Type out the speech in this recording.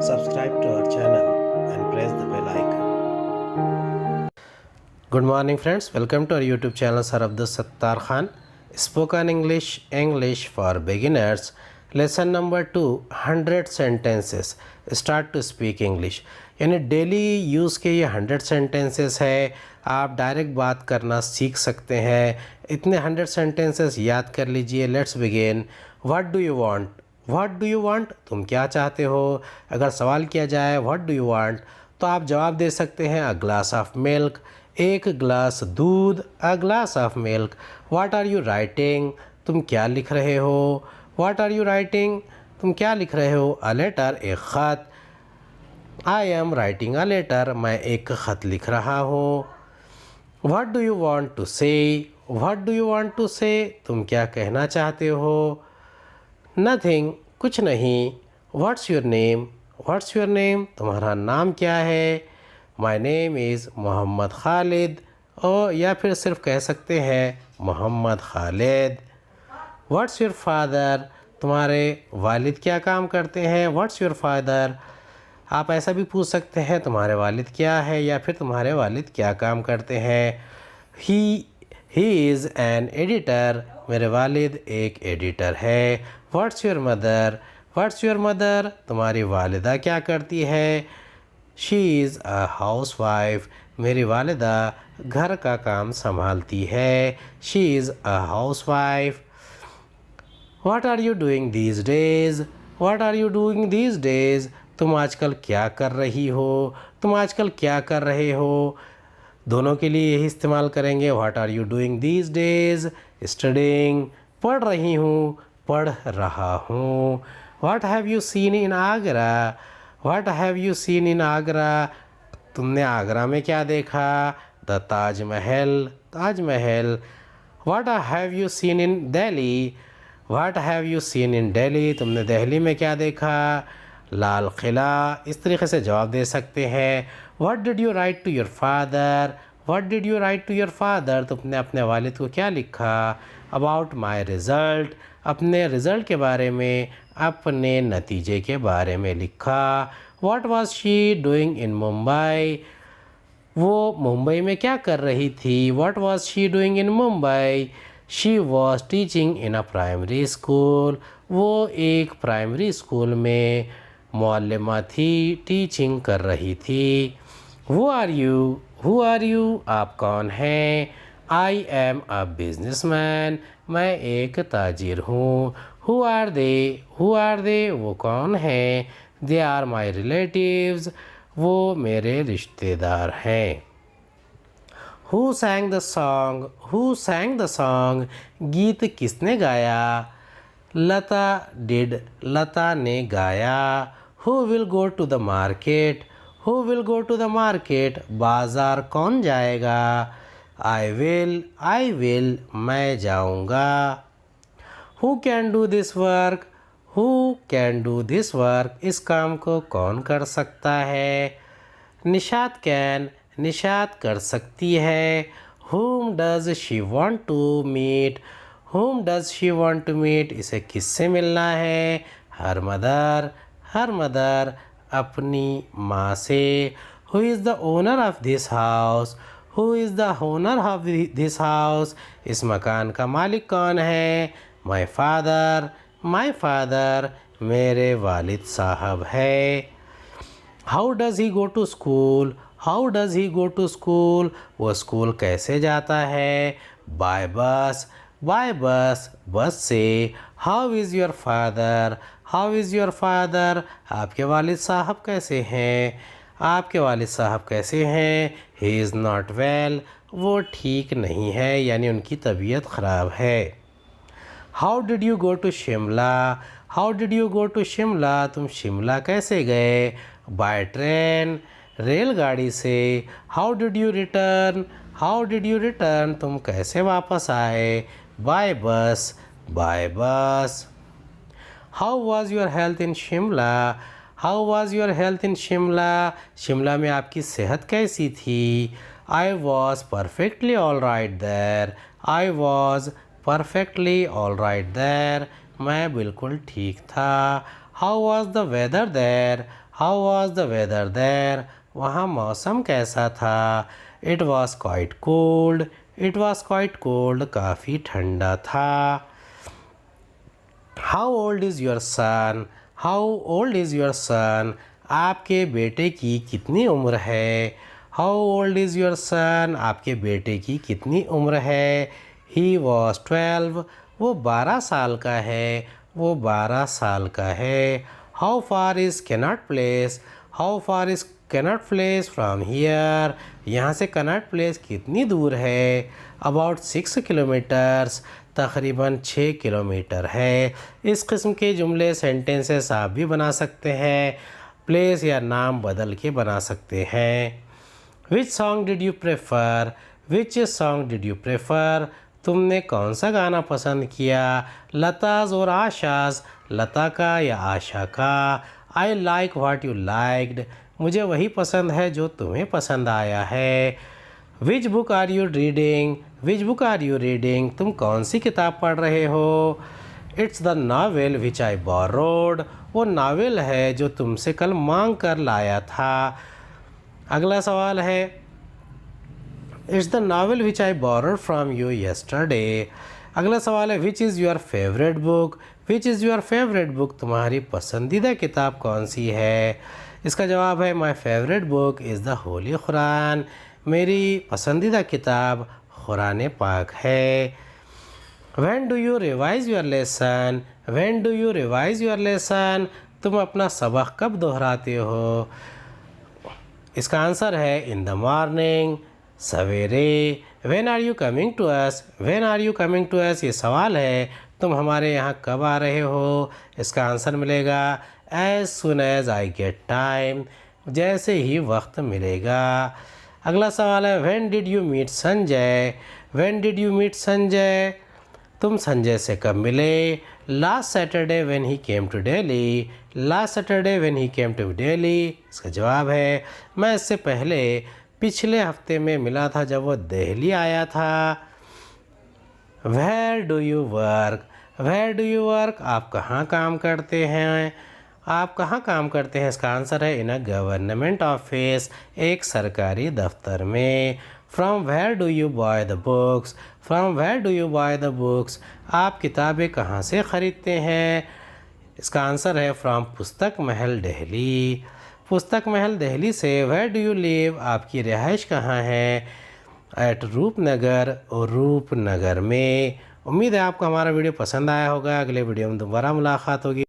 subscribe to our channel and press the bell icon. Good morning friends, welcome to our YouTube channel Sir Abdul Sattar Khan. Spoken English for beginners. Lesson number 2, 100 sentences. Start to speak English. यानी daily use के ये 100 sentences है, आप direct बात करना सीख सकते हैं। इतने 100 सेंटेंसेस याद कर लीजिए। Let's begin. What do you want? What do you want? तुम क्या चाहते हो? अगर सवाल किया जाए व्हाट डू यू वांट, तो आप जवाब दे सकते हैं अ ग्लास ऑफ मिल्क, एक गिलास दूध, a glass of milk. What are you writing? तुम क्या लिख रहे हो? What are you writing? तुम क्या लिख रहे हो? अ लेटर, एक ख़त। I am writing a letter, मैं एक ख़त लिख रहा हूँ। What do you want to say? What do you want to say? तुम क्या कहना चाहते हो? नथिंग, कुछ नहीं। What's your name? What's your name? तुम्हारा नाम क्या है? My name is Mohammad Khalid, और या फिर सिर्फ कह सकते हैं Mohammad Khalid. What's your father? तुम्हारे वालिद क्या काम करते हैं? What's your father? आप ऐसा भी पूछ सकते हैं तुम्हारे वालिद क्या है, या फिर तुम्हारे वालिद क्या काम करते हैं। ही इज़ एन एडिटर, मेरे वालिद एक एडिटर है। What's your mother? What's your mother? तुम्हारी वालिदा क्या करती है? She is a housewife, मेरी वालिदा घर का काम संभालती है। She is a housewife. What are you doing these days? What are you doing these days? तुम आजकल क्या कर रही हो? तुम आजकल क्या कर रहे हो? दोनों के लिए यही इस्तेमाल करेंगे। What are you doing these days? Studying, पढ़ रही हूँ, पढ़ रहा हूँ। What have you seen in Agra? What have you seen in Agra? तुमने आगरा में क्या देखा? The Taj Mahal, Taj Mahal. What have you seen in Delhi? What have you seen in Delhi? तुमने दिल्ली में क्या देखा? लाल किला। इस तरीके से जवाब दे सकते हैं। What did you write to your father? What did you write to your father? तुमने अपने वालिद को क्या लिखा? अबाउट माई रिज़ल्ट, अपने रिज़ल्ट के बारे में, अपने नतीजे के बारे में लिखा। What was she doing in Mumbai? वो मुंबई में क्या कर रही थी? What was she doing in Mumbai? She was teaching in a primary school, वो एक प्राइमरी स्कूल में मुअल्लिमा थी, टीचिंग कर रही थी। Who are you? Who are you? आप कौन हैं? आई एम अ बिजनेसमैन, मैं एक ताजिर हूँ। Who are they? Who are they? वो कौन हैं? दे आर माई रिलेटिव्स, वो मेरे रिश्तेदार हैं। Who sang the song? Who sang the song? गीत किसने गाया? लता डिड, लता ने गाया। Who will go to the market? Who will go to the market? बाज़ार कौन जाएगा? आई विल, मैं जाऊँगा। Who can do this work? Who can do this work? इस काम को कौन कर सकता है? निशात कैन, निशात कर सकती है। Whom does she want to meet? Whom does she want to meet? इसे किससे मिलना है? हर मदर, हर मदर अपनी माँ से। Who is the owner of this house? Who is the owner of this house? इस मकान का मालिक कौन है? My father, my father मेरे वालिद साहब है। How does he go to school? How does he go to school? वो स्कूल कैसे जाता है? By bus, by bus, bus से। How is your father? How is your father? आपके वालिद साहब कैसे हैं? आपके वालिद साहब कैसे हैं? ही इज़ नॉट वेल, वो ठीक नहीं है, यानी उनकी तबीयत ख़राब है। How did you go to Shimla? How did you go to Shimla? तुम शिमला कैसे गए? बाय ट्रेन, रेलगाड़ी से। How did you return? How did you return? तुम कैसे वापस आए? By bus, by bus. How was your health in Shimla? How was your health in Shimla? Shimla में आपकी सेहत कैसी थी? I was perfectly all right there. I was perfectly all right there, मैं बिल्कुल ठीक था। How was the weather there? How was the weather there, वहाँ मौसम कैसा था। It was quite cold, it was quite cold, काफ़ी ठंडा था। How old is your son, how old is your son, आपके बेटे की कितनी उम्र है। How old is your son, आपके बेटे की कितनी उम्र है। ही वॉज 12, वो 12 साल का है, वो 12 साल का है। How far is cannot place, how far is cannot place from here, यहाँ से कैनॉट प्लेस कितनी दूर है। अबाउट 6 किलोमीटर्स, तकरीबन 6 किलोमीटर है। इस किस्म के जुमले सेंटेंसेस आप भी बना सकते हैं, प्लेस या नाम बदल के बना सकते हैं। Which song did you prefer, which song did you prefer, तुमने कौन सा गाना पसंद किया। लताज और आशाज, लता का या आशा का। I like what you liked, मुझे वही पसंद है जो तुम्हें पसंद आया है। Which book are you reading, which book are you reading, तुम कौन सी किताब पढ़ रहे हो। It's the novel which I borrowed, वो नावल है जो तुमसे कल मांग कर लाया था। अगला सवाल है, it's the novel which I borrowed from you yesterday. अगला सवाल है, which is your favourite book, which is your favourite book, तुम्हारी पसंदीदा किताब कौन सी है। इसका जवाब है, my favourite book is the Holi Quran, मेरी पसंदीदा किताब कुरान पाक है। When do you revise your lesson, when do you revise your lesson, तुम अपना सबक कब दोहराते हो। इसका आंसर है, इन द मॉर्निंग, सवेरे। When are you coming to us, when are you coming to us, ये सवाल है, तुम हमारे यहाँ कब आ रहे हो। इसका आंसर मिलेगा, as soon as I get time, जैसे ही वक्त मिलेगा। अगला सवाल है, when did you meet Sanjay, when did you meet Sanjay, तुम संजय से कब मिले। Last Saturday when he came to Delhi, last Saturday when he came to Delhi. इसका जवाब है, मैं इससे पहले पिछले हफ्ते में मिला था जब वो दिल्ली आया था। Where do you work, where do you work, आप कहाँ काम करते हैं, आप कहाँ काम करते हैं। इसका आंसर है, इन अ गवर्नमेंट ऑफिस, एक सरकारी दफ्तर में। From where do you buy the books, from where do you buy the books, आप किताबें कहाँ से ख़रीदते हैं। इसका आंसर है, फ्रॉम पुस्तक महल दिल्ली, पुस्तक महल दिल्ली से। वेयर डू यू लिव, आपकी रिहाइश कहाँ है। एट रूपनगर, और रूपनगर में। उम्मीद है आपको हमारा वीडियो पसंद आया होगा। अगले वीडियो में दोबारा मुलाकात होगी।